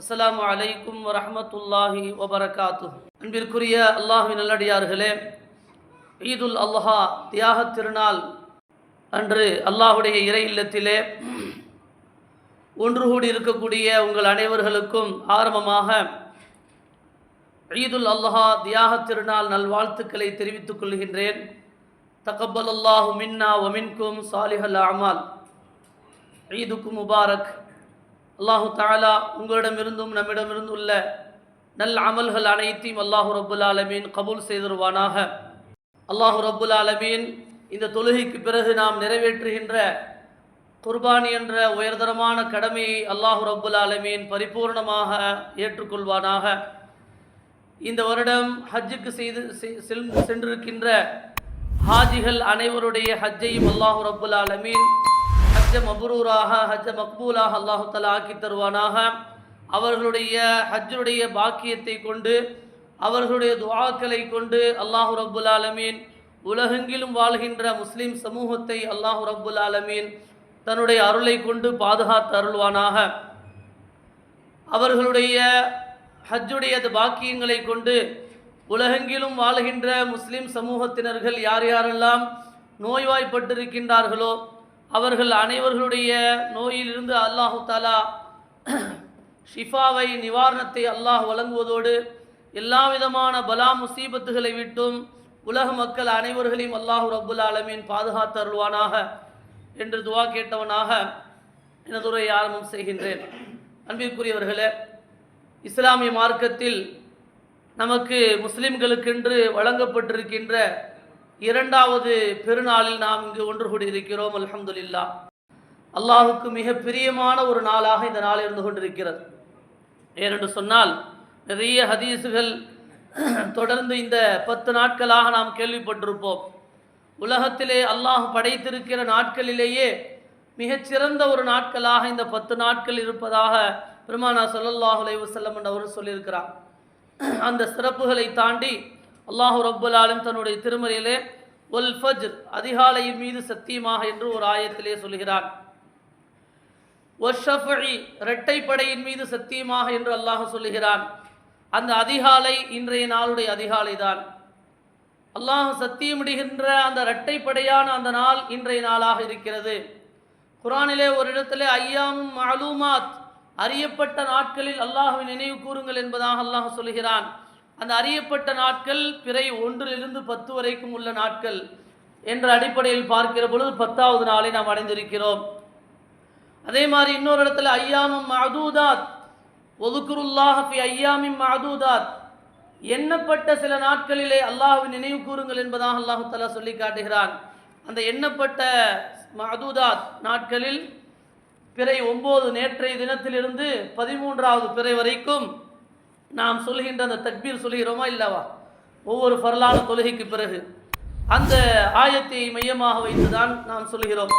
அஸ்ஸலாமு அலைக்கும் வரஹ்மத்துல்லாஹி வபரகாத்துஹ். அன்பிற்குரிய அல்லாஹ்வின் நல்லடியார்களே, ஈதுல் அல்ஹா தியாகத் திருநாள் அன்று அல்லாஹுடைய இறை இல்லத்திலே ஒன்று கூடி இருக்கக்கூடிய உங்கள் அனைவர்களுக்கும் ஆரம்பமாக ஈதுல் அல்ஹா தியாகத் திருநாள் நல்வாழ்த்துக்களை தெரிவித்துக் கொள்கின்றேன். தகப்பலல்லாஹு மின்னா வ மின்கும் சாலிஹல் அமால். ஈதுக்கும் முபாரக். அல்லாஹு தஆலா உங்களிடமிருந்தும் நம்மிடமிருந்து உள்ள நல் அமல்கள் அனைத்தையும் அல்லாஹு ரப்புல் ஆலமீன் கபூல் செய்திருவானாக. அல்லாஹு ரப்புல் ஆலமீன் இந்த தொழுகைக்கு பிறகு நாம் நிறைவேற்றுகின்ற குர்பானி என்ற உயர்தரமான கடமையை அல்லாஹு ரப்புல் ஆலமீன் பரிபூர்ணமாக ஏற்றுக்கொள்வானாக. இந்த வருடம் ஹஜ்ஜுக்கு சென்றிருக்கின்ற ஹாஜிகள் அனைவருடைய ஹஜ்ஜையும் அல்லாஹு ரப்புல் ஆலமீன் ஹஜ்ஜ மப்ரூராக ஹஜ்ஜ மக்பூலாக அல்லாஹு தஆலா ஆக்கி தருவானாக. அவர்களுடைய ஹஜ்ஜுடைய பாக்கியத்தை கொண்டு அவர்களுடைய துஆக்களை கொண்டு அல்லாஹு ரப்புல் ஆலமீன் உலகெங்கிலும் வாழ்கின்ற முஸ்லிம் சமூகத்தை அல்லாஹு ரப்புல் ஆலமீன் தன்னுடைய அருளை கொண்டு பாதுகாத்து அருள்வானாக. அவர்களுடைய ஹஜ்ஜுடைய பாக்கியங்களை கொண்டு உலகெங்கிலும் வாழ்கின்ற முஸ்லிம் சமூகத்தினர்கள் யார் யாரெல்லாம் நோய்வாய்ப்பட்டிருக்கின்றார்களோ அவர்கள் அனைவர்களுடைய நோயிலிருந்து அல்லாஹு தஆலா ஷிஃபாவை நிவாரணத்தை அல்லாஹ் வழங்குவதோடு எல்லா விதமான பலா முசீபத்துகளை விட்டும் உலக மக்கள் அனைவர்களையும் அல்லாஹு ரப்புல் ஆலமீன் பாதுகாத்து அருள்வானாக என்று துவா கேட்டவனாக எனதுரை ஆரம்பம் செய்கின்றேன். அன்பிற்குரியவர்களே, இஸ்லாமிய மார்க்கத்தில் நமக்கு முஸ்லிம்களுக்கென்று வழங்கப்பட்டிருக்கின்ற இரண்டாவது பெருநாளில் நாம் இங்கு ஒன்று கூடியிருக்கிறோம். அல்ஹம்துலில்லாஹ். அல்லாஹுக்கு மிக பிரியமான ஒரு நாளாக இந்த நாள் இருந்து கொண்டிருக்கிறது. ஏனென்று சொன்னால் நிறைய ஹதீஸுகள் தொடர்ந்து இந்த 10 நாட்களாக நாம் கேள்விப்பட்டிருப்போம். உலகத்திலே அல்லாஹ் படைத்திருக்கிற நாட்களிலேயே மிகச்சிறந்த ஒரு நாட்களாக இந்த 10 நாட்கள் இருப்பதாக பெருமானா ஸல்லல்லாஹு அலைஹி வஸல்லம் அவர் சொல்லியிருக்கிறார். அந்த சிறப்புகளை தாண்டி அல்லாஹு ரப்புல் ஆலமீன் தன்னுடைய திருமறையிலே வல் ஃபஜ்ர் அதிகாலையின் மீது சத்தியமாக என்று ஒரு ஆயத்திலே சொல்கிறான். வஷ்ஷஃபஇ இரட்டைப்படையின் மீது சத்தியமாக என்று அல்லாஹ் சொல்லுகிறான். அந்த அதிகாலை இன்றைய நாளுடைய அதிகாலை தான். அல்லாஹ் சத்தியமிடுகின்ற அந்த இரட்டைப்படையான அந்த நாள் இன்றைய நாளாக இருக்கிறது. குர்ஆனிலே ஒரு இடத்திலே ஐயாமும் மஅலூமாத் அறியப்பட்ட நாட்களில் அல்லாஹ்வை நினைவு கூறுங்கள் என்பதாக அல்லாஹ் சொல்கிறான். அந்த அறியப்பட்ட நாட்கள் பிறை 1 to 10 வரைக்கும் உள்ள நாட்கள் என்ற அடிப்படையில் பார்க்கிற பொழுது 10வது நாளை நாம் அடைந்திருக்கிறோம். அதே மாதிரி இன்னொரு இடத்துல ஐயாமும் மஅதூதாத் வதுகுருல்லாஹ ஃபி ஐயாமின் மஅதூதாத் எண்ணப்பட்ட சில நாட்களிலே அல்லாஹ்வை நினைவு கூறுங்கள் என்பதாக அல்லாஹ் தஆலா சொல்லி காட்டுகிறான். அந்த எண்ணப்பட்ட மஅதூதாத் நாட்களில் பிறை 9 நேற்றைய தினத்திலிருந்து 13வது பிறை வரைக்கும் நாம் சொல்கின்ற அந்த தக்பீர் சொல்கிறோமா இல்லவா? ஒவ்வொரு ஃபர்லான தொழுகைக்கு பிறகு அந்த ஆயத்தை மையமாக வைத்துதான் நாம் சொல்கிறோம்.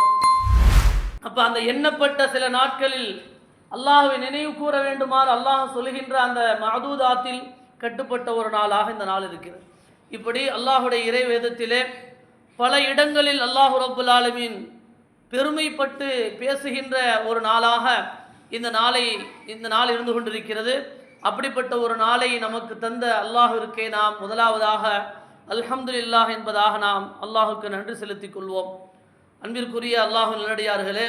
அப்போ அந்த எண்ணப்பட்ட சில நாட்களில் அல்லாஹ்வை நினைவு கூற வேண்டுமாறு அல்லாஹ் சொல்கின்ற அந்த மஅதூதாத்தில் கட்டுப்பட்ட ஒரு நாளாக இந்த நாள் இருக்கிறது. இப்படி அல்லாஹுடைய இறை வேதத்திலே பல இடங்களில் அல்லாஹ் ரப்புல் ஆலமீன் பெருமைப்பட்டு பேசுகின்ற ஒரு நாளாக இந்த நாள் இருந்து கொண்டிருக்கிறது. அப்படிப்பட்ட ஒரு நாளை நமக்கு தந்த அல்லாஹ்விற்கே நாம் முதலாவதாக அல்ஹம்துலில்லாஹ் என்பதாக நாம் அல்லாஹுக்கு நன்றி செலுத்திக் கொள்வோம். அன்பிற்குரிய அல்லாஹ் நல்லடியார்களே,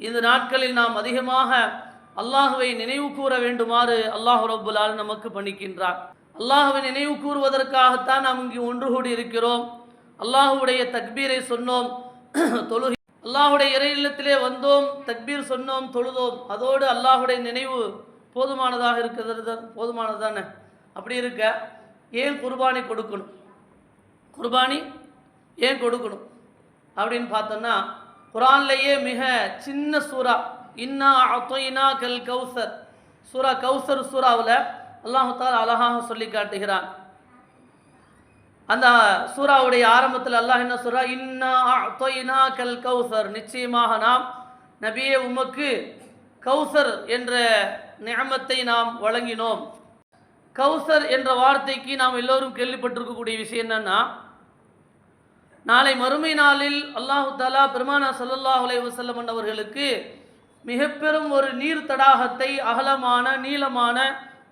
இந்த நாட்களில் நாம் அதிகமாக அல்லாஹுவை நினைவு கூற வேண்டுமாறு அல்லாஹ் ரப்புல் ஆலமீன் நமக்கு பணிக்கின்றார். அல்லாஹுவை நினைவு கூறுவதற்காகத்தான் நாம் இங்கு ஒன்று கூடி இருக்கிறோம். அல்லாஹுடைய தக்பீரை சொன்னோம், தொழுகை அல்லாஹுடைய இறை இல்லத்திலே வந்தோம், தக்பீர் சொன்னோம், தொழுதோம். அதோடு அல்லாஹுடைய நினைவு போதுமானதாக இருக்கிறது, போதுமானது தானே? அப்படி இருக்க ஏன் குர்பானி கொடுக்கணும்? குர்பானி ஏன் கொடுக்கணும் அப்படின்னு பார்த்தோம்னா, குர்ஆன்லேயே மிக சின்ன சூரா இன்னா அஅதைனா கல் கௌசர் சூரா கௌசர் சூராவில் அல்லாஹ் தஆலா அழகாக சொல்லி காட்டுகிறான். அந்த சூராவுடைய ஆரம்பத்தில் அல்லாஹ் என்ன சொல்றா? இன்னா அஅதைனா கல் கௌசர், நிச்சயமாக நாம் நபியே உமக்கு கௌசர் என்ற நிஅமத்தை நாம் வழங்கினோம். கௌசர் என்ற வார்த்தைக்கு நாம் எல்லோரும் கேள்விப்பட்டிருக்கக்கூடிய விஷயம் என்னன்னா, நாளை மறுமை நாளில் அல்லாஹு தஆலா பெருமானா ஸல்லல்லாஹு அலைஹி வஸல்லம் அவர்களுக்கு மிக பெரும் ஒரு நீர் தடாகத்தை, அகலமான நீளமான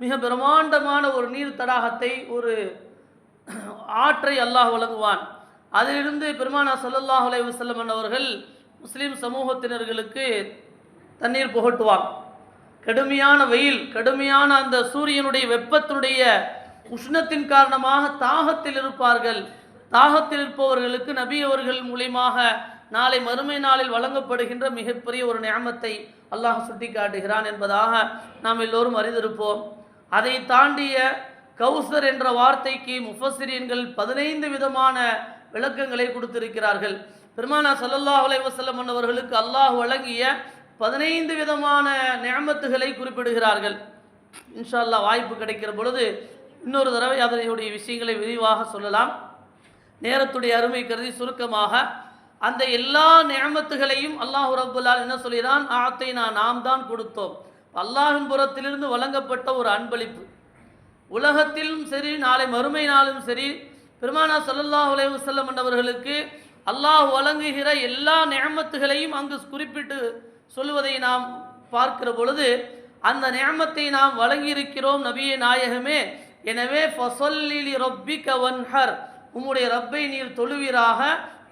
மிக பிரம்மாண்டமான ஒரு நீர் தடாகத்தை, ஒரு ஆற்றை அல்லாஹ் வழங்குவான். அதிலிருந்து பெருமானா ஸல்லல்லாஹு அலைஹி வஸல்லம் அவர்கள் முஸ்லீம் சமூகத்தினர்களுக்கு தண்ணீர் புகட்டுவார். கடுமையான வெயில், கடுமையான அந்த சூரியனுடைய வெப்பத்தினுடைய உஷ்ணத்தின் காரணமாக தாகத்தில் இருப்பார்கள். தாகத்தில் இருப்பவர்களுக்கு நபி அவர்கள் மூலியமாக நாளை மறுமை நாளில் வழங்கப்படுகின்ற மிகப்பெரிய ஒரு நியமத்தை அல்லாஹ் சுட்டி காட்டுகிறான் என்பதாக நாம் எல்லோரும் அறிந்திருப்போம். அதை தாண்டிய கௌசர் என்ற வார்த்தைக்கு முஃபஸ்ஸிரீன்கள் 15 விதமான விளக்கங்களை கொடுத்திருக்கிறார்கள். பெருமானா ஸல்லல்லாஹு அலைஹி வஸல்லம் அவர்களுக்கு அல்லாஹ் வழங்கிய 15 விதமான நியமத்துகளை குறிப்பிடுகிறார்கள். இன்ஷா அல்லாஹ் வாய்ப்பு கிடைக்கிற பொழுது இன்னொரு தடவை அதனுடைய விஷயங்களை விரிவாக சொல்லலாம். நேரத்துடைய அருமை கருதி சுருக்கமாக அந்த எல்லா நியமத்துகளையும் அல்லாஹ் ரப்புல் ஆலமீன் என்ன சொல்கிறான்? ஆத்தைனா, நாம் தான் கொடுத்தோம். அல்லாஹ்வின் புறத்திலிருந்து வழங்கப்பட்ட ஒரு அன்பளிப்பு. உலகத்திலும் சரி, நாளை மறுமை நாளும் சரி, பெருமானா ஸல்லல்லாஹு அலைஹி வஸல்லம் அவர்களுக்கு அல்லாஹ் வழங்குகிற எல்லா நியமத்துகளையும் அங்கு குறிப்பிட்டு சொல்வதை நாம் பார்க்கிற பொழுது, அந்த நியமத்தை நாம் வழங்கியிருக்கிறோம் நபியே நாயகமே, எனவே ஃபஸல்லி லிரப்பிக வன்ஹர், உம்முடைய ரப்பை நீர் தொழுவீராக,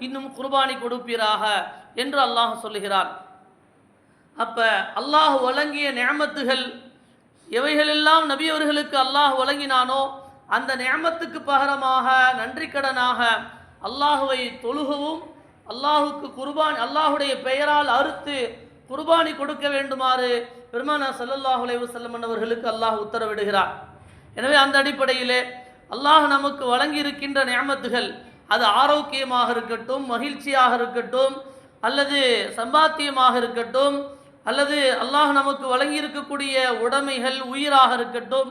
இன்னும் குர்பானி கொடுப்பீராக என்று அல்லாஹ் சொல்லுகிறான். அப்ப அல்லாஹ் வழங்கிய நியமத்துகள் எவைகளெல்லாம் நபி அவர்களுக்கு அல்லாஹ் வழங்கினானோ அந்த நியமத்துக்கு பகரமாக நன்றிக்கடனாக அல்லாஹுவை தொழுகவும், அல்லாஹுக்கு குர்பானி, அல்லாஹுடைய பெயரால் அறுத்து குர்பானி கொடுக்க வேண்டுமாறு பெருமானா ஸல்லல்லாஹு அலைஹி வஸல்லம் அவர்களுக்கு அல்லாஹ் உத்தரவிடுகிறார். எனவே அந்த அடிப்படையிலே அல்லாஹ் நமக்கு வழங்கி இருக்கின்ற நியமத்துகள், அது ஆரோக்கியமாக இருக்கட்டும், மகிழ்ச்சியாக இருக்கட்டும், அல்லது சம்பாத்தியமாக இருக்கட்டும், அல்லது அல்லாஹ் நமக்கு வழங்கி இருக்கக்கூடிய உடைமைகள், உயிராக இருக்கட்டும்,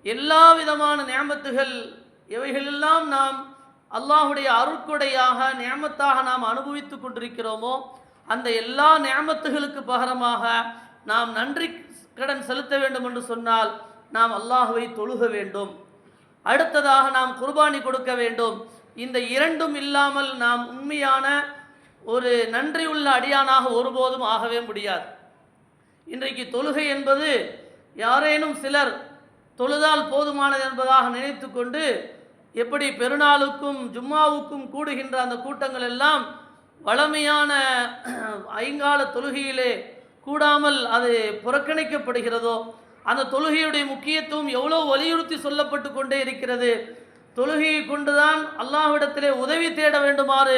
எல்லா விதமான நியமத்துகள் எவைகளெல்லாம் நாம் அல்லாஹுடைய அருட்கொடையாக நியமத்தாக நாம் அனுபவித்து கொண்டிருக்கிறோமோ அந்த எல்லா நியமத்துகளுக்கு பகரமாக நாம் நன்றி கடன் செலுத்த வேண்டும் என்று சொன்னால் நாம் அல்லாஹுவை தொழுக வேண்டும். அடுத்ததாக நாம் குர்பானி கொடுக்க வேண்டும். இந்த இரண்டும் இல்லாமல் நாம் உண்மையான ஒரு நன்றியுள்ள அடியானாக ஒருபோதும் ஆகவே முடியாது. இன்றைக்கு தொழுகை என்பது யாரேனும் சிலர் தொழுதால் போதுமானது என்பதாக நினைத்து கொண்டு, எப்படி பெருநாளுக்கும் ஜும்மாவுக்கும் கூடுகின்ற அந்த கூட்டங்கள் எல்லாம் வளமையான ஐங்கால தொழுகையிலே கூடாமல் அது புறக்கணிக்கப்படுகிறதோ, அந்த தொழுகையுடைய முக்கியத்துவம் எவ்வளோ வலியுறுத்தி சொல்லப்பட்டு கொண்டே இருக்கிறது. தொழுகையை கொண்டுதான் அல்லாஹ்விடத்திலே உதவி தேட வேண்டுமாறு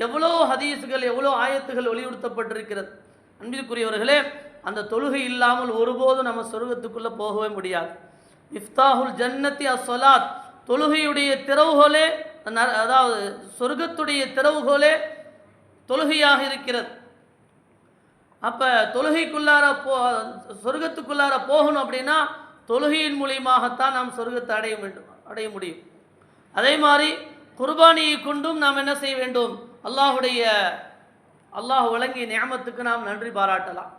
எவ்வளோ ஹதீஸ்கள், எவ்வளோ ஆயத்துகள் வலியுறுத்தப்பட்டிருக்கிறது. அன்பிற்குரியவர்களே, அந்த தொழுகை இல்லாமல் ஒருபோதும் நம்ம சொர்க்கத்துக்குள்ளே போகவே முடியாது. இஃப்தாஹுல் ஜன்னத்தி அஸ்ஸலாத், தொழுகையுடைய திறவுகோலே, அதாவது சொர்க்கத்துடைய திறவுகோலே தொழுகையாக இருக்கிறது. அப்போ தொழுகைக்குள்ளார சொர்க்கத்துக்குள்ளார போகணும் அப்படின்னா தொழுகையின் மூலியமாகத்தான் நாம் சொர்க்கத்தை அடைய முடியும். அதே மாதிரி குர்பானியை கொண்டும் நாம் என்ன செய்ய வேண்டும்? அல்லாஹ் வழங்கிய நியமத்துக்கு நாம் நன்றி பாராட்டலாம்.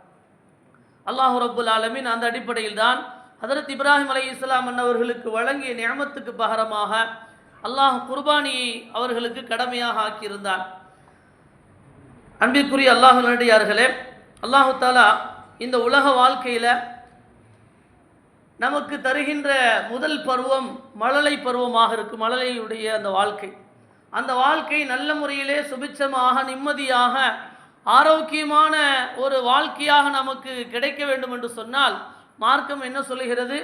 அல்லாஹ் ரப்புல் ஆலமீன் அந்த அடிப்படையில் தான் ஹதரத் இப்ராஹிம் அலைஹிஸ்ஸலாம் அவர்களுக்கு வழங்கிய நியமத்துக்கு பகரமாக அல்லாஹ் குர்பானியை அவர்களுக்கு கடமையாக ஆக்கியிருந்தான். அன்பிற்குரிய அல்லாஹ் நல்லடியார்களே, அல்லாஹு தாலா இந்த உலக வாழ்க்கையில் நமக்கு தருகின்ற முதல் பருவம் மழலை பருவமாக இருக்கு. மழலையுடைய அந்த வாழ்க்கை நல்ல முறையிலே சுபிட்சமாக, நிம்மதியாக, ஆரோக்கியமான ஒரு வாழ்க்கையாக நமக்கு கிடைக்க வேண்டும் என்று சொன்னால் மார்க்கம் என்ன சொல்லுகிறது?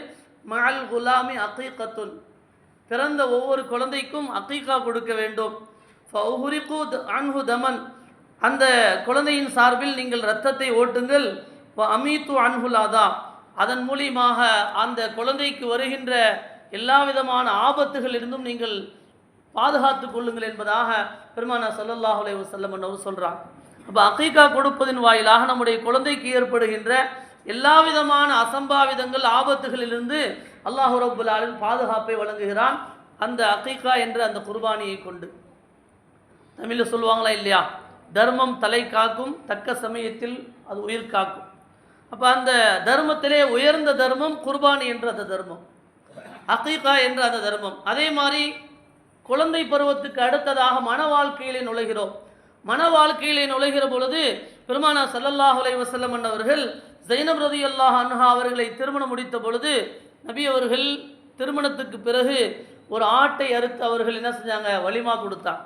மஅல் குலாமி அகீகத்துன், பிறந்த ஒவ்வொரு குழந்தைக்கும் அகீகா கொடுக்க வேண்டும். ஃபௌஹுரிகு அன்ஹு தமன், அந்த குழந்தையின் சார்பில் நீங்கள் இரத்தத்தை ஓட்டுங்கள். அமீத்து அன்ஹுல் அதா, அதன் மூலியமாக அந்த குழந்தைக்கு வருகின்ற எல்லா விதமான ஆபத்துகளிலிருந்தும் நீங்கள் பாதுகாத்து கொள்ளுங்கள் என்பதாக பெருமானா ஸல்லல்லாஹு அலைஹி வஸல்லம் அவர் சொல்கிறாங்க. அப்போ அகீகா கொடுப்பதின் வாயிலாக நம்முடைய குழந்தைக்கு ஏற்படுகின்ற எல்லா விதமான அசம்பாவிதங்கள், ஆபத்துகளிலிருந்து அல்லாஹ் ரப்புல் ஆலமீன் பாதுகாப்பை வழங்குகிறான் அந்த அகீகா என்ற அந்த குர்பானியை கொண்டு. தமிழில் சொல்லுவாங்களா இல்லையா? தர்மம் தலை காக்கும், தக்க சமயத்தில் அது உயிர் காக்கும். அப்போ அந்த தர்மத்திலே உயர்ந்த தர்மம் குர்பானி என்ற அந்த தர்மம், அகீகா என்ற அந்த தர்மம். அதே மாதிரி குழந்தை பருவத்துக்கு அடுத்ததாக மன வாழ்க்கையிலே நுழைகிறோம். மன வாழ்க்கையிலே நுழைகிற பொழுது பெருமானார் ஸல்லல்லாஹு அலைஹி வஸல்லம் அவர்கள் ஸைனப் ரலியல்லாஹு அன்ஹா அவர்களை திருமணம் முடித்த பொழுது நபி அவர்கள் திருமணத்துக்கு பிறகு ஒரு ஆட்டை அறுத்து அவர்கள் என்ன செஞ்சாங்க, வலிமா கொடுத்தாங்க.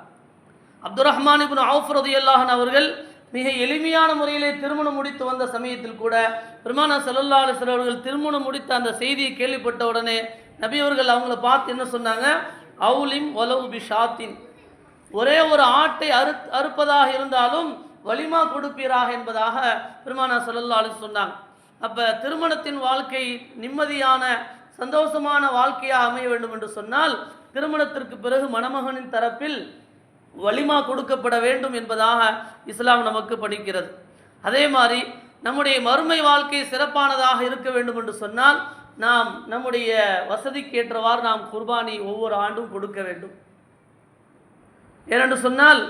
அப்துர் ரஹ்மான் இப்னு அவுஃப் ரலியல்லாஹு அன்ஹு அவர்கள் மிக எளிமையான முறையிலே திருமணம் முடித்து வந்த சமயத்தில் கூட பெருமானார் ஸல்லல்லாஹு அலைஹி வஸல்லம் அவர்கள் திருமணம் முடித்த அந்த செய்தியை கேள்விப்பட்ட உடனே நபி அவர்கள் அவங்கள பார்த்து என்ன சொன்னாங்க, அவுலிம் வலவு பிஷாத்தின், ஒரே ஒரு ஆட்டை அறுப்பதாக இருந்தாலும் வலிமா கொடுப்பீராக என்பதாக பெருமானார் ஸல்லல்லாஹு அலைஹி வஸல்லம் சொன்னாங்க. அப்போ திருமணத்தின் வாழ்க்கை நிம்மதியான சந்தோஷமான வாழ்க்கையாக அமைய வேண்டும் என்று சொன்னால் திருமணத்திற்கு பிறகு மணமகனின் தரப்பில் வலிமா கொடுக்கப்பட வேண்டும் என்பதாக இஸ்லாம் நமக்கு படிக்கிறது. அதே மாதிரி நம்முடைய மறுமை வாழ்க்கை சிறப்பானதாக இருக்க வேண்டும் என்று சொன்னால் நாம் நம்முடைய வசதிக்கு ஏற்றவாறு நாம் குர்பானி ஒவ்வொரு ஆண்டும் கொடுக்க வேண்டும். ஏனென்று சொன்னால்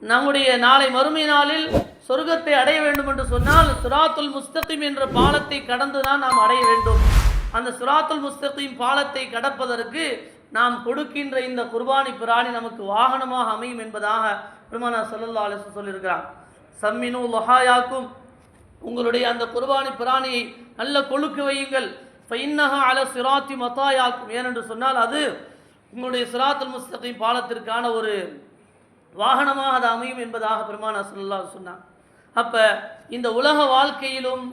நம்முடைய நாளை மறுமை நாளில் சொர்க்கத்தை அடைய வேண்டும் என்று சொன்னால் சிராத்துல் முஸ்தகீம் என்ற பாலத்தை கடந்து தான் நாம் அடைய வேண்டும். அந்த சிராத்துல் முஸ்தகீம் பாலத்தை கடப்பதற்கு நாம் கொடுக்கின்ற இந்த குர்பானி பிராணி நமக்கு வாகனமாக அமையும் என்பதாக பெருமானார் ஸல்லல்லாஹு அலைஹி வஸல்லம் சொல்லியிருக்கிறார். சம்மினு லஹாயாக்கும், உங்களுடைய அந்த குர்பானி பிராணியை நல்ல கொழுக்க வையுங்கள். ஃபைன்னஹா அல சிராத்தி மதாயாக்கும், ஏனென்று சொன்னால் அது உங்களுடைய சிராத்துல் முஸ்தகீம் பாலத்திற்கான ஒரு வாகனமாக அது அமையும் என்பதாக பெருமானார் ஸல்லல்லாஹு அலைஹி சொன்னார். அப்போ இந்த உலக வாழ்க்கையிலும்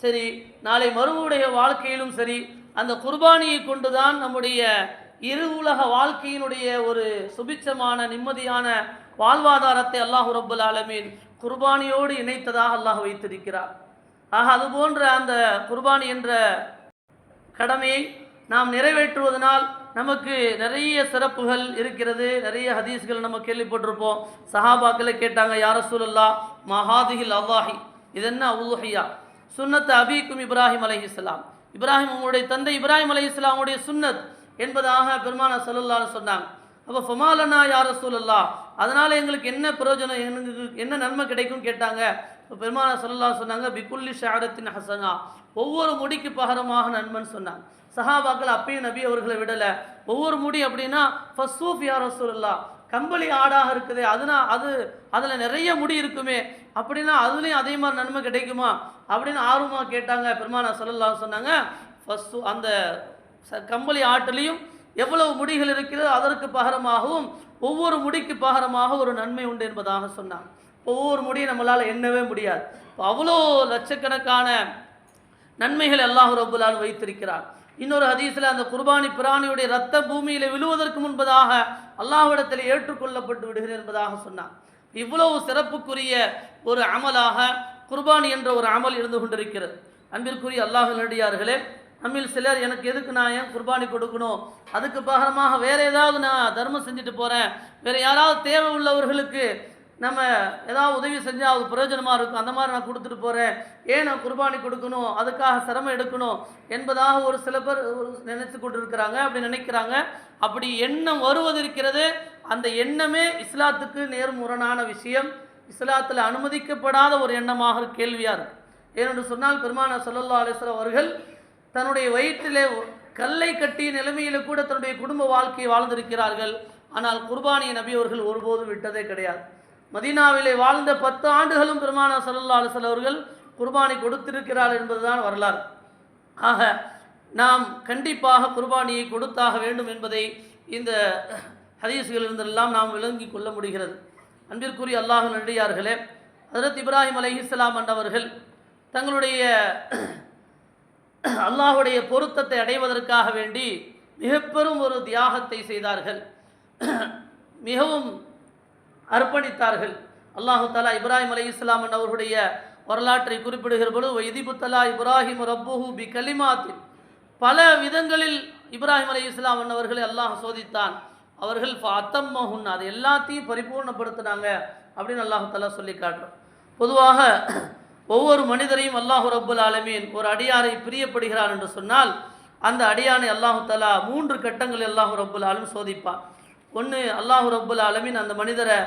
சரி, நாளை மறுவுடைய வாழ்க்கையிலும் சரி, அந்த குர்பானியை கொண்டுதான் நம்முடைய இரு உலக வாழ்க்கையினுடைய ஒரு சுபிட்சமான நிம்மதியான வாழ்வாதாரத்தை அல்லாஹ் ரப்பல் ஆலமீன் குர்பானியோடு இணைத்ததாக அல்லாஹ் வைத்திருக்கிறார். ஆக அதுபோன்ற அந்த குர்பானி என்ற கடமையை நாம் நிறைவேற்றுவதனால் நமக்கு நிறைய சிறப்புகள் இருக்கிறது. நிறைய ஹதீஸ்கள் நம்ம கேள்விப்பட்டிருப்போம். சஹாபாக்களை கேட்டாங்க, யா ரசூலல்லாஹ் மஹாதிஹில் அல்லாஹி, இது என்ன உலுஹியா, சுன்னத் அபீக்கும் இப்ராஹிம் அலைஹிஸ்ஸலாம், இப்ராஹிம் உங்களுடைய தந்தை இப்ராஹிம் அலைஹிஸ்ஸலாமுடைய சுன்னத் என்பதாக பெருமானார் ஸல்லல்லாஹு அலைஹி சொன்னாங்க. அப்போ ஃபமாலனா யா ரசூலல்லாஹ், அதனால் எங்களுக்கு என்ன பிரயோஜனம், எங்களுக்கு என்ன நன்மை கிடைக்கும் கேட்டாங்க. இப்போ பெருமானார் ஸல்லல்லாஹு அலைஹி சொன்னாங்க, பிகுல்லி ஷஅரத்தின் ஹஸனா, ஒவ்வொரு முடிக்கு பகரமாக நன்மைன்னு சொன்னாங்க. சஹாபாக்கள் அப்பயும் நபி அவர்களை விடலை. ஒவ்வொரு முடி அப்படின்னா ஃபஸ்ஸூஃப் யா ரசூலல்லாஹ், கம்பளி ஆடாக இருக்குதே, அதில் நிறைய முடி இருக்குமே, அப்படின்னா அதுலேயும் அதே மாதிரி நன்மை கிடைக்குமா அப்படின்னு ஆர்வமாக கேட்டாங்க. பெருமானார் ஸல்லல்லாஹு அலைஹி சொன்னாங்க, ஃபஸ்ஸு, அந்த கம்பளி ஆட்டிலையும் எவ்வளவு முடிகள் இருக்கிறதோ அதற்கு பகரமாகவும் ஒவ்வொரு முடிக்கு பகரமாக ஒரு நன்மை உண்டு என்பதாக சொன்னாங்க. ஒவ்வொரு முடியும் நம்மளால் எண்ணவே முடியாது. இப்போ அவ்வளோ லட்சக்கணக்கான நன்மைகள் அல்லாஹ் ரப்பல் ஆலமீன் வைத்திருக்கிறார். இன்னொரு ஹதீஸில் அந்த குர்பானி பிராணியுடைய ரத்த பூமியில் விழுவதற்கு முன்பதாக அல்லாஹ்விடத்தில் ஏற்றுக்கொள்ளப்பட்டு விடுகிறது என்பதாக சொன்னார். இவ்வளவு சிறப்புக்குரிய ஒரு அமலாக குர்பானி என்ற ஒரு அமல் இருந்து கொண்டிருக்கிறது. அன்பிற்குரிய அல்லாஹ் நல்லடியார்களே, நம்மில் சிலர் எனக்கு எதுக்கு நான் ஏன் குர்பானி கொடுக்கணும், அதுக்கு பகரமாக வேறு ஏதாவது நான் தர்மம் செஞ்சுட்டு போகிறேன், வேறு யாராவது தேவை உள்ளவர்களுக்கு நம்ம ஏதாவது உதவி செஞ்சால் அது பிரயோஜனமாக இருக்கும், அந்த மாதிரி நான் கொடுத்துட்டு போகிறேன், ஏன் நான் குர்பானி கொடுக்கணும், அதுக்காக சிரமம் எடுக்கணும் என்பதாக ஒரு சில பேர் நினைத்து கொண்டு இருக்கிறாங்க. அப்படி நினைக்கிறாங்க. அப்படி எண்ணம் வருவது இருக்கிறது, அந்த எண்ணமே இஸ்லாத்துக்கு நேர்முரணான விஷயம், இஸ்லாத்தில் அனுமதிக்கப்படாத ஒரு எண்ணமாக கேள்வியாக இருக்குது. ஏனென்று சொன்னால் பெருமானார் ஸல்லல்லாஹு அலைஹி வஸல்லம் அவர்கள் தன்னுடைய வயிற்றிலே கல்லை கட்டிய நிலைமையில கூட தன்னுடைய குடும்ப வாழ்க்கையை வாழ்ந்திருக்கிறார்கள். ஆனால் குர்பானியை நபி அவர்கள் ஒருபோதும் விட்டதே கிடையாது. மதீனாவிலே வாழ்ந்த 10 ஆண்டுகளும் பெருமானார் ஸல்லல்லாஹு அலைஹி வஸல்லம் அவர்கள் குர்பானி கொடுத்திருக்கிறார் என்பதுதான் வரலாறு. ஆக நாம் கண்டிப்பாக குர்பானியை கொடுத்தாக வேண்டும் என்பதை இந்த ஹதீஸ்களிலிருந்தெல்லாம் நாம் விளங்கி கொள்ள முடிகிறது. அன்பிற்குரிய அல்லாஹ் நல்லடியார்களே, ஹஜ்ரத் இப்ராஹிம் அலைஹிஸ்ஸலாம் அன்னவர்கள் தங்களுடைய அல்லாஹுடைய பொருத்தத்தை அடைவதற்காக வேண்டி மிக பெரும் ஒரு தியாகத்தை செய்தார்கள், மிகவும் அர்ப்பணித்தார்கள். அல்லாஹு தஆலா இப்ராஹிம் அலைஹிஸ்ஸலாம் அவர்களுடைய வரலாற்றை குறிப்பிடுகிற பொழுது வைதிபுத்தலா இப்ராஹிம் ரப்புஹு பி கலிமாத்தின், பல விதங்களில் இப்ராஹிம் அலைஹிஸ்ஸலாம் அவர்களை அல்லாஹ் சோதித்தான். அவர்கள் ஃபஅத்தம்மஹுன், அது எல்லாத்தையும் பரிபூர்ணப்படுத்தினாங்க அப்படின்னு அல்லாஹு தஆலா சொல்லி காட்டுறோம். பொதுவாக ஒவ்வொரு மனிதரையும் அல்லாஹு ரப்புல் ஆலமீன் ஒரு அடியாரை பிரியப்படுகிறார் என்று சொன்னால் அந்த அடியானை அல்லாஹு தஆலா 3 கட்டங்களில் அல்லாஹு ரப்புல் ஆலமீன் சோதிப்பான். ஒன்று, அல்லாஹு ரப்புல் ஆலமீன் அந்த மனிதரை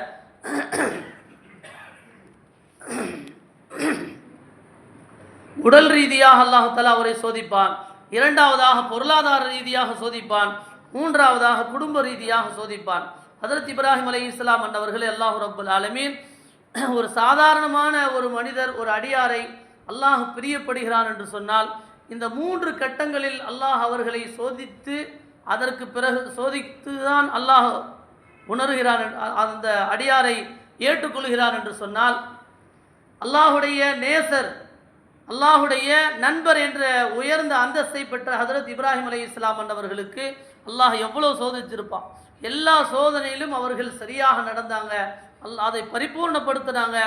உடல் ரீதியாக அல்லாஹு தஆலா அவரை சோதிப்பான். இரண்டாவதாக பொருளாதார ரீதியாக சோதிப்பான். மூன்றாவதாக குடும்ப ரீதியாக சோதிப்பான். ஹஜ்ரத் இப்ராஹிம் அலைஹிஸ்ஸலாம் அன்னவர்களே அல்லாஹ் ரப்புல் ஆலமீன் ஒரு சாதாரணமான ஒரு மனிதர், ஒரு அடியாரை அல்லாஹ் பிரியப்படுகிறான் என்று சொன்னால் இந்த 3 கட்டங்களில் அல்லாஹ் அவர்களை சோதித்து அதற்கு பிறகு சோதித்து தான் அல்லாஹ் உணர்கிறான், அந்த அடியாரை ஏற்றுக்கொள்கிறான் என்று சொன்னால் அல்லாஹுடைய நேசர், அல்லாஹுடைய நண்பர் என்ற உயர்ந்த அந்தஸ்தை பெற்ற ஹஜ்ரத் இப்ராஹிம் அலைஹிஸ்ஸலாம் அன்னவர்களுக்கு அல்லாஹ் எவ்வளோ சோதிச்சிருப்பான். எல்லா சோதனையிலும் அவர்கள் சரியாக நடந்தாங்க, அதை பரிபூர்ணப்படுத்தினாங்க,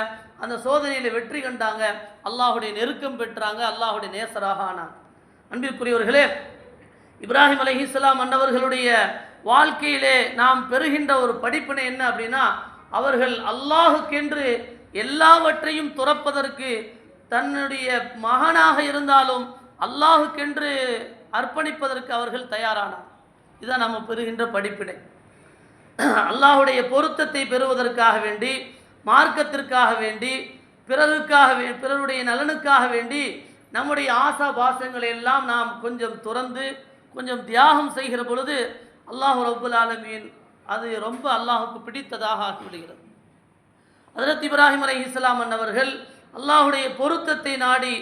அந்த சோதனையில் வெற்றி கண்டாங்க, அல்லாஹுடைய நெருக்கம் பெற்றாங்க, அல்லாஹுடைய நேசராக ஆனாங்க. அன்பிற்குரியவர்களே, இப்ராஹிம் அலைஹிஸ்ஸலாம் அன்னவர்களுடைய வாழ்க்கையிலே நாம் பெறுகின்ற ஒரு படிப்பினை என்ன அப்படின்னா, அவர்கள் அல்லாஹுக்கென்று எல்லாவற்றையும் துறப்பதற்கு, தன்னுடைய மகனாக இருந்தாலும் அல்லாஹுக்கென்று அர்ப்பணிப்பதற்கு அவர்கள் தயாரானார். இதுதான் நம்ம பெறுகின்ற படிப்பினை. அல்லாஹுடைய பொருத்தத்தை பெறுவதற்காக வேண்டி, மார்க்கத்திற்காக வேண்டி, பிறருடைய நலனுக்காக வேண்டி நம்முடைய ஆசா பாசங்களை எல்லாம் நாம் கொஞ்சம் துறந்து கொஞ்சம் தியாகம் செய்கிற பொழுது அல்லாஹ் ரப்புல் ஆலமீன் அது ரொம்ப அல்லாஹுக்கு பிடித்ததாக ஆகிவிடுகிறது. ஹஜ்ரத் இப்ராஹிம் அலைஹிஸ்ஸலாம் அன்னவர்கள் அல்லாஹுடைய பொருத்தத்தை நாடி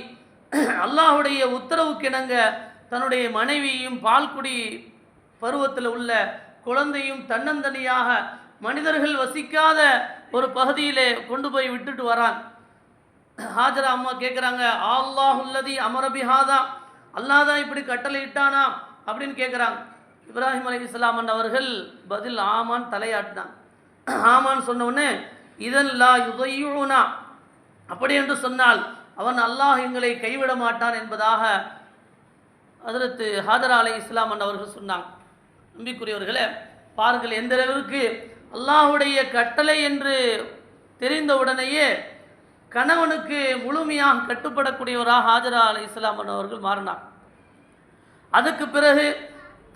அல்லாஹுடைய உத்தரவுக்கிணங்க தன்னுடைய மனைவியையும் பால்குடி பருவத்தில் உள்ள குழந்தையும் தன்னந்தனியாக மனிதர்கள் வசிக்காத ஒரு பகுதியிலே கொண்டு போய் விட்டுட்டு வரான். ஹாஜரா அம்மா கேட்குறாங்க, அல்லாஹுல்லதி அமரபிஹாதா, அல்லாஹ் தான் இப்படி கட்டளை இட்டானா அப்படின்னு கேட்குறாங்க. இப்ராஹிம் அலைஹிஸ்ஸலாம் அவர்கள் பதில் ஆமான் தலையாட்டினான். ஆமான் சொன்ன உடனே இதன் லா யுதையுனா, அப்படி என்று சொன்னால் அவன் அல்லாஹ் எங்களை கைவிட மாட்டான் என்பதாக ஹஜ்ரத் ஹாஜரா அலைஹிஸ்ஸலாம் அவர்கள் சொன்னாங்க. நம்பிக்குரியவர்களே, பாருங்கள் எந்த அளவிற்கு அல்லாஹுடைய கட்டளை என்று தெரிந்தவுடனேயே கணவனுக்கு முழுமையாக கட்டுப்படக்கூடியவராக ஹாஜரா அலைஹிஸ்ஸலாம் அவர்கள் மாறினார். அதுக்கு பிறகு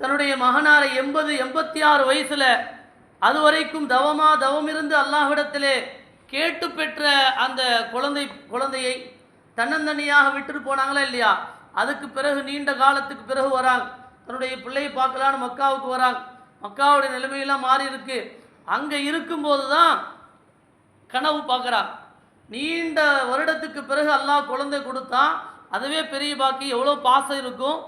தன்னுடைய மகனாரை 86 வயசில் அதுவரைக்கும் தவமிருந்து அல்லாஹ்விடத்திலே கேட்டு பெற்ற அந்த குழந்தையை தன்னந்தனியாக விட்டுட்டு போனாங்களா இல்லையா, அதுக்கு பிறகு நீண்ட காலத்துக்கு பிறகு வராங்க, தன்னுடைய பிள்ளையை பார்க்கலான்னு மக்காவுக்கு வராங்க. மக்காவுடைய நிலைமையெல்லாம் மாறி இருக்கு. அங்கே இருக்கும்போது தான் கனவு பார்க்குறான். நீண்ட வருடத்துக்கு பிறகு அல்லாஹ் குழந்தை கொடுத்தா அதுவே பெரிய பாக்கி, எவ்வளோ பாசம் இருக்கும்.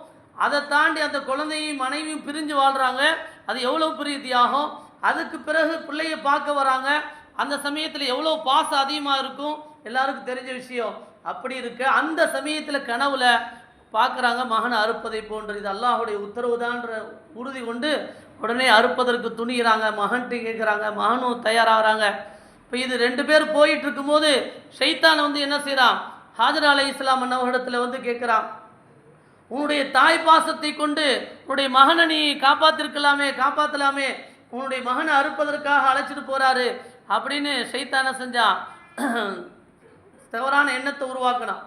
அதை தாண்டி அந்த குழந்தையும் மனைவியும் பிரிஞ்சு வாழ்கிறாங்க, அது எவ்வளோ பெரிய தியாகம். அதுக்கு பிறகு பிள்ளையை பார்க்க வராங்க, அந்த சமயத்தில் எவ்வளோ பாசம் அதிகமாக இருக்கும், எல்லாருக்கும் தெரிஞ்ச விஷயம். அப்படி இருக்க அந்த சமயத்தில் கனவுல பார்க்குறாங்க மகனை அறுப்பதை போன்று, இது அல்லாஹுடைய உத்தரவு தான்ற உறுதி கொண்டு உடனே அறுப்பதற்கு துணிகிறாங்க. மகன்ட்டு கேட்குறாங்க, மகனும் தயாராகிறாங்க. இப்போ இது 2 பேர் போயிட்டு இருக்கும்போது ஷைத்தான் என்ன செய்கிறான், ஹாஜரா அலைஹிஸ்ஸலாம் அன்னவரிடத்தில் கேட்குறான், உன்னுடைய தாய் பாசத்தை கொண்டு உன்னுடைய மகனை நீ காப்பாற்றலாமே, உன்னுடைய மகனை அறுப்பதற்காக அழைச்சிட்டு போகிறாரு அப்படின்னு ஷைத்தானை செஞ்சான், தவறான எண்ணத்தை உருவாக்கினான்.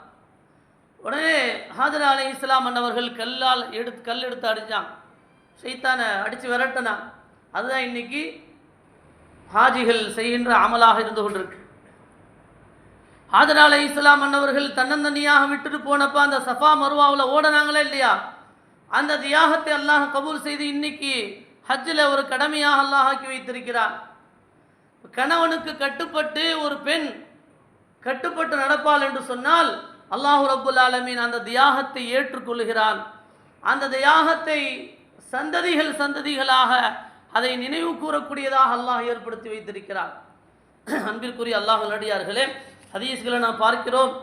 உடனே ஹாஜரா அலைஹிஸ்ஸலாம் அன்னவர்கள் கல் எடுத்து அடித்தான், ஷைத்தானை அடித்து விரட்டினான். அதுதான் இன்னைக்கு ஹாஜிகள் செய்கின்ற அமலாக இருந்து கொண்டிருக்கு. ஹாஜரா அலைஹிஸ்ஸலாம் அன்னவர்கள் தன்னந்தனியாக விட்டுட்டு போனப்போ அந்த சஃபா மருவாவில் ஓடனாங்களே இல்லையா, அந்த தியாகத்தை அல்லாஹ் கபூல் செய்து இன்னைக்கு ஹஜ்ஜில் ஒரு கடமையாக அல்லாஹ் ஆக்கி வைத்திருக்கிறார். கணவனுக்கு கட்டுப்பட்டு ஒரு பெண் கட்டுப்பட்டு நடப்பாள் என்று சொன்னால் அல்லாஹ் ரப்புல் ஆலமீன் அந்த தியாகத்தை ஏற்றுக்கொள்கிறான். அந்த தியாகத்தை சந்ததிகளாக அதை நினைவு கூறக்கூடியதாக அல்லாஹ் ஏற்படுத்தி வைத்திருக்கிறார். அன்பிற்குரிய அல்லாஹ் நல்லடியார்களே, ஹதீஸ்களை நாம் பார்க்கிறோம்,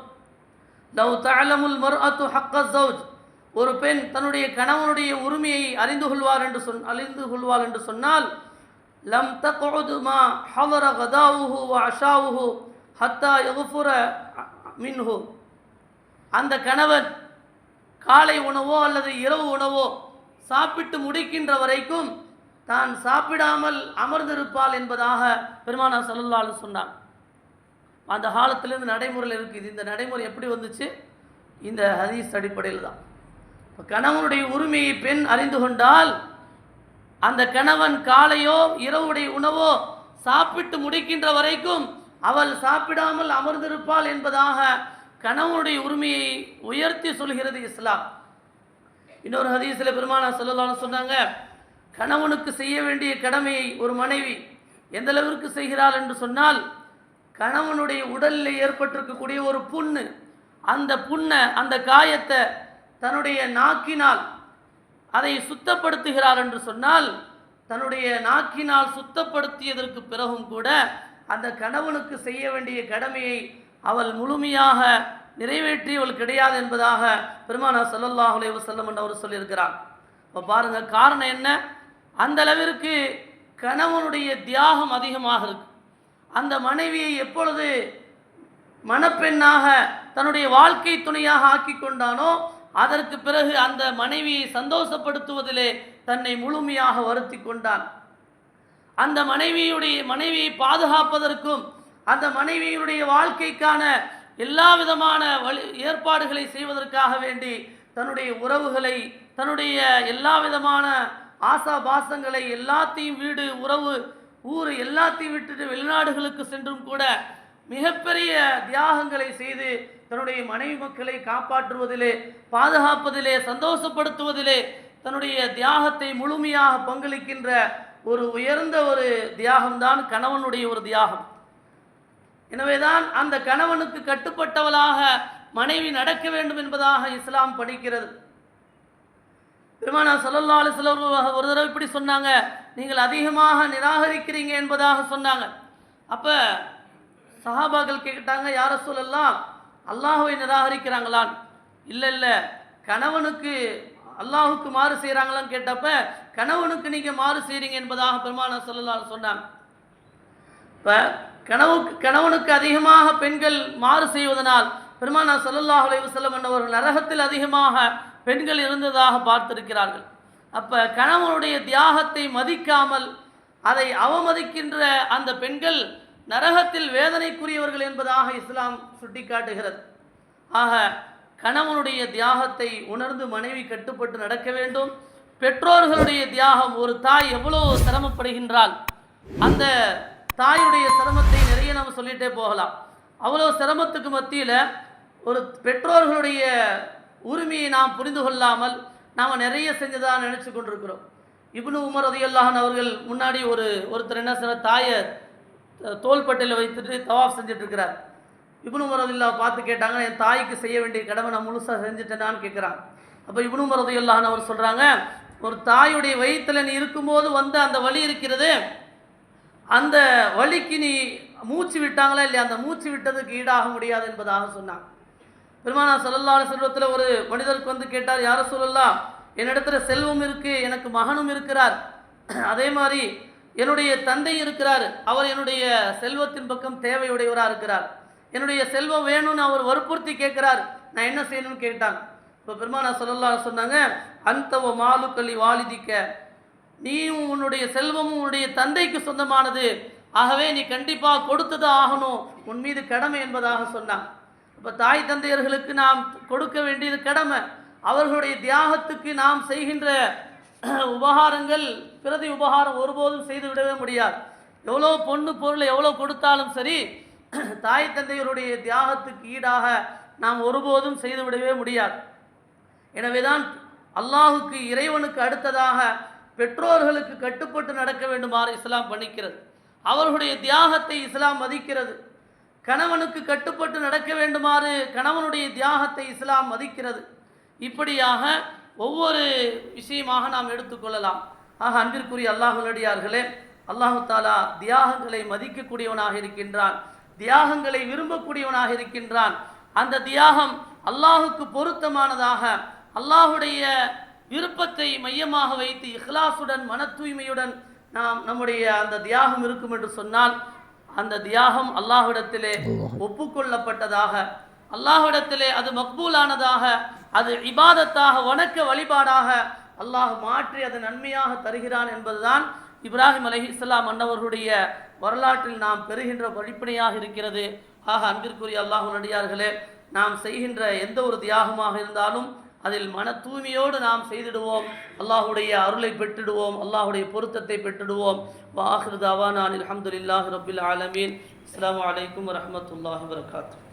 லவ் தஅலமுல் மர்அத்து ஹக்க ஸௌஜ், ஒரு பெண் தன்னுடைய கணவனுடைய உரிமையை அறிந்து கொள்வாள் என்று சொன்னால் லம் தக்உது மா ஹதர கதாவுஹு வ அஷாவுஹு ஹத்தா யக்ஃபுர மின்ஹு, அந்த கணவன் காலை உணவோ அல்லது இரவு உணவோ சாப்பிட்டு முடிக்கின்ற வரைக்கும் தான் சாப்பிடாமல் அமர்ந்திருப்பாள் என்பதாக பெருமானார் ஸல்லல்லாஹு அலைஹி வஸல்லம் சொன்னார். அந்த காலத்திலிருந்து நடைமுறையில் இருக்குது. இந்த நடைமுறை எப்படி வந்துச்சு, இந்த ஹதீஸ் அடிப்படையில் தான். இப்போ கணவனுடைய உரிமையை பெண் அறிந்து கொண்டால் அந்த கணவன் காலையோ இரவுடைய உணவோ சாப்பிட்டு முடிக்கின்ற வரைக்கும் அவள் சாப்பிடாமல் அமர்ந்திருப்பாள் என்பதாக கணவனுடைய உரிமையை உயர்த்தி சொல்கிறது இஸ்லாம். இன்னொரு ஹதீஸில் பெருமானார் ஸல்லல்லாஹு அலைஹி வஸல்லம் சொன்னாங்க, கணவனுக்கு செய்ய வேண்டிய கடமையை ஒரு மனைவி எந்த அளவிற்கு செய்கிறாள் என்று சொன்னால், கணவனுடைய உடலில் ஏற்பட்டிருக்கக்கூடிய ஒரு புண்ணு, அந்த புண்ணை, அந்த காயத்தை தன்னுடைய நாக்கினால் அதை சுத்தப்படுத்துகிறாள் என்று சொன்னால், தன்னுடைய நாக்கினால் சுத்தப்படுத்தியதற்கு பிறகும் கூட அந்த கணவனுக்கு செய்ய வேண்டிய கடமையை அவள் முழுமையாக நிறைவேற்றியவள் கிடையாது என்பதாக பெருமானார் ஸல்லல்லாஹு அலைஹி வஸல்லம் அவர் சொல்லியிருக்கிறார். இப்போ பாருங்கள், காரணம் என்ன? அந்த அளவிற்கு கணவனுடைய தியாகம் அதிகமாக இருக்கு. அந்த மனைவியை எப்பொழுது மணப்பெண்ணாக தன்னுடைய வாழ்க்கை துணையாக ஆக்கி கொண்டானோ, அதற்கு பிறகு அந்த மனைவியை சந்தோஷப்படுத்துவதிலே தன்னை முழுமையாக வருத்தி கொண்டான். அந்த மனைவியை பாதுகாப்பதற்கும் அந்த மனைவியுடைய வாழ்க்கைக்கான எல்லா விதமான ஏற்பாடுகளை செய்வதற்காக வேண்டி தன்னுடைய உறவுகளை, தன்னுடைய எல்லா விதமான ஆசா பாசங்களை எல்லாத்தையும், வீடு, உறவு, ஊர் எல்லாத்தையும் விட்டுட்டு வெளிநாடுகளுக்கு சென்றும் கூட மிகப்பெரிய தியாகங்களை செய்து தன்னுடைய மனைவி மக்களை காப்பாற்றுவதிலே, பாதுகாப்பதிலே, சந்தோஷப்படுத்துவதிலே தன்னுடைய தியாகத்தை முழுமையாக பங்களிக்கின்ற ஒரு உயர்ந்த ஒரு தியாகம்தான் கணவனுடைய ஒரு தியாகம். எனவேதான் அந்த கணவனுக்கு கட்டுப்பட்டவளாக மனைவி நடக்க வேண்டும் என்பதாக இஸ்லாம் படிக்கிறது. பெருமானார் ஸல்லல்லாஹு அலைஹி வஸல்லம் ஒரு தடவை இப்படி சொன்னாங்க, நீங்கள் அதிகமாக நிராகரிக்கிறீங்க என்பதாக சொன்னாங்க. அப்போ சஹாபாக்கள் கேட்டாங்க, யா ரசூலல்லாஹ், அல்லாஹ்வை நிராகரிக்கிறாங்களான்? இல்லை, கணவனுக்கு அல்லாஹுக்கு மாறு செய்கிறாங்களான்னு கேட்டப்ப, கணவனுக்கு நீங்கள் மாறு செய்கிறீங்க என்பதாக பெருமானார் ஸல்லல்லாஹு அலைஹி வஸல்லம் சொன்னாங்க. இப்போ கணவனுக்கு அதிகமாக பெண்கள் மாறு செய்வதனால் பெருமானார் ஸல்லல்லாஹு அலைஹி வஸல்லம் அவர்கள் நரகத்தில் அதிகமாக பெண்கள் இருந்ததாக பார்த்திருக்கிறார்கள். அப்போ கணவனுடைய தியாகத்தை மதிக்காமல் அதை அவமதிக்கின்ற அந்த பெண்கள் நரகத்தில் வேதனைக்குரியவர்கள் என்பதாக இஸ்லாம் சுட்டிக்காட்டுகிறது. ஆக கணவனுடைய தியாகத்தை உணர்ந்து மனைவி கட்டுப்பட்டு நடக்க வேண்டும். பெற்றோர்களுடைய தியாகம், ஒரு தாய் எவ்வளோ சிரமப்படுகின்றாள், அந்த தாயுடைய சிரமத்தை நிறைய நம்ம சொல்லிகிட்டே போகலாம். அவ்வளோ சிரமத்துக்கு மத்தியில் ஒரு பெற்றோர்களுடைய உரிமையை நாம் புரிந்து கொள்ளாமல் நாம் நிறைய செஞ்சதாக நினச்சி கொண்டிருக்கிறோம். இப்னு உமர் ரலியல்லாஹு அன்ஹு அவர்கள் முன்னாடி ஒருத்தர் என்ன செய்ய, தாயை தோள்பட்டையில் வைத்துட்டு தவாஃப் செஞ்சிட்ருக்கிறார். இப்னு உமர் ரலியல்லாஹு பார்த்து கேட்டாங்க, என் தாய்க்கு செய்ய வேண்டிய கடமை நான் முழுசாக செஞ்சுட்டேனான்னு கேட்குறாங்க. அப்போ இப்னு உமர் ரலியல்லாஹு அன்ஹு அவர் சொல்கிறாங்க, ஒரு தாயுடைய வயிற்றில் நீ இருக்கும்போது வந்து அந்த வலி இருக்கிறது, அந்த வலிக்கு நீ மூச்சு விட்டாங்களா இல்லையா, அந்த மூச்சு விட்டதுக்கு ஈடாக முடியாது என்பதாக சொன்னாங்க. பெருமானார் ஸல்லல்லாஹு அலைஹி வஸல்லம் ஒரு மனிதருக்கு வந்து கேட்டார், யா ரசூலல்லாஹ், என்னிடத்துல செல்வம் இருக்குது, எனக்கு மகனும் இருக்கிறார், அதே மாதிரி என்னுடைய தந்தை இருக்கிறார், அவர் என்னுடைய செல்வத்தின் பக்கம் தேவையுடையவராக இருக்கிறார், என்னுடைய செல்வம் வேணும்னு அவர் வற்புறுத்தி கேட்குறார், நான் என்ன செய்யணும்னு கேட்டாங்க. இப்போ பெருமானார் ஸல்லல்லாஹு அலைஹி வஸல்லம் சொன்னாங்க, அன்தவ மாலுக்கலி வாலிதிக்க, நீயும் உன்னுடைய செல்வமும் உன்னுடைய தந்தைக்கு சொந்தமானது, ஆகவே நீ கண்டிப்பாக கொடுத்தது ஆகணும், உன் மீது கடமை என்பதாக சொன்னான். இப்போ தாய் தந்தையர்களுக்கு நாம் கொடுக்க வேண்டியது கடமை. அவர்களுடைய தியாகத்துக்கு நாம் செய்கின்ற உபகாரங்கள் பிரதி உபகாரம் ஒருபோதும் செய்து விடவே முடியாது. எவ்வளோ பொண்ணு பொருளை எவ்வளோ கொடுத்தாலும் சரி, தாய் தந்தையருடைய தியாகத்துக்கு ஈடாக நாம் ஒருபோதும் செய்து விடவே முடியாது. எனவேதான் அல்லாஹுக்கு, இறைவனுக்கு அடுத்ததாக பெற்றோர்களுக்கு கட்டுப்பட்டு நடக்க வேண்டுமாறு இஸ்லாம் பணிக்கிறது. அவர்களுடைய தியாகத்தை இஸ்லாம் மதிக்கிறது. கணவனுக்கு கட்டுப்பட்டு நடக்க வேண்டுமாறு கணவனுடைய தியாகத்தை இஸ்லாம் மதிக்கிறது. இப்படியாக ஒவ்வொரு விஷயமாக நாம் எடுத்துக்கொள்ளலாம். ஆக அன்பிற்குரிய அல்லாஹ்வுடையார்களே, அல்லாஹு தாலா தியாகங்களை மதிக்கக்கூடியவனாக இருக்கின்றான், தியாகங்களை விரும்பக்கூடியவனாக இருக்கின்றான். அந்த தியாகம் அல்லாஹுக்கு பொருத்தமானதாக, அல்லாஹுடைய விருப்பத்தை மையமாக வைத்து இஹ்லாசுடன், மன தூய்மையுடன் நாம் நம்முடைய அந்த தியாகம் இருக்கும் என்று சொன்னால், அந்த தியாகம் அல்லாஹ்விடத்திலே ஒப்புக்கொள்ளப்பட்டதாக, அல்லாஹ்விடத்திலே அது மக்பூலானதாக, அது இபாதத்தாக, வணக்க வழிபாடாக அல்லாஹ் மாற்றி அது நன்மையாக தருகிறான் என்பதுதான் இப்ராஹிம் அலைஹிஸ்ஸலாம் அன்னவர்களுடைய வரலாற்றில் நாம் பெறுகின்ற படிப்பினையாக இருக்கிறது. ஆக அன்பிற்குரிய அல்லாஹ்வுடையார்களே, நாம் செய்கின்ற எந்த ஒரு தியாகமாக இருந்தாலும் அதில் மன தூய்மையோடு நாம் செய்திடுவோம், அல்லாஹுடைய அருளை பெற்றிடுவோம், அல்லாஹுடைய பொருத்தத்தை பெற்றிடுவோம். வ ஆகிரு தஅவானா அல்ஹம்துலில்லாஹி ரப்பில் ஆலமீன். அஸ்ஸலாமு அலைக்கும் வரஹ்மத்துல்லாஹி வபரகாத்துஹு.